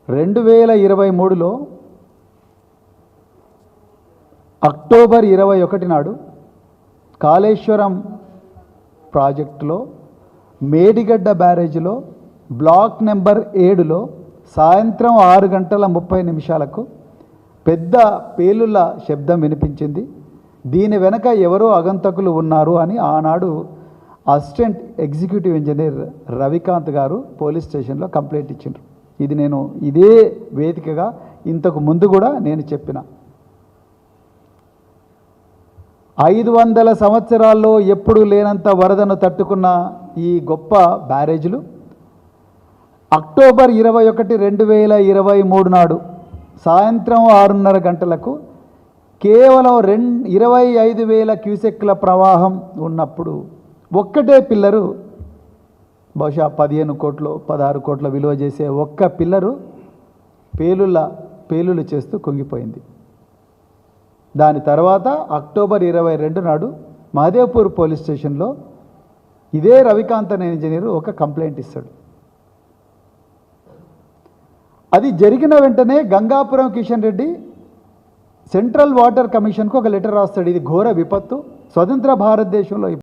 2023లో October 21 నాడు కాళేశ్వరం ప్రాజెక్టులో Medigadda బ్యారేజ్లో block number 7లో సాయంత్రం 6:30 పెద్ద పేలుల శబ్దం వినిపించింది. దీని వెనక ఎవరో అగంతకులు ఉన్నారు అని ఆనాడు అసిస్టెంట్ ఎగ్జిక్యూటివ్ ఇంజనీర్ రవికాంత్ గారు పోలీస్ స్టేషన్లో కంప్లైంట్ ఇచ్చిండ్రు. ఇది నేను ఇదే వేదికగా ఇంతకు ముందు కూడా నేను చెప్పిన 500 సంవత్సరాల్లో ఎప్పుడు లేనంత వరదను తట్టుకున్న ఈ గొప్ప బ్యారేజ్లు అక్టోబర్ 21, 2023 నాడు సాయంత్రం 6:30 కేవలం 25,000 క్యూసెక్ల ప్రవాహం ఉన్నప్పుడు ఒక్కటే పిల్లరు, బహుశా 15 కోట్లు 16 కోట్ల విలువ చేసే ఒక్క పిల్లరు పేలులు చేస్తూ కుంగిపోయింది. దాని తర్వాత అక్టోబర్ 22 నాడు మహదేవ్పూర్ పోలీస్ స్టేషన్లో ఇదే రవికాంత్ అనే ఇంజనీరు ఒక కంప్లైంట్ ఇస్తాడు. అది జరిగిన వెంటనే గంగాపురం కిషన్ రెడ్డి సెంట్రల్ వాటర్ కమిషన్కు ఒక లెటర్ రాస్తాడు. ఇది ఘోర విపత్తు, స్వతంత్ర భారతదేశంలో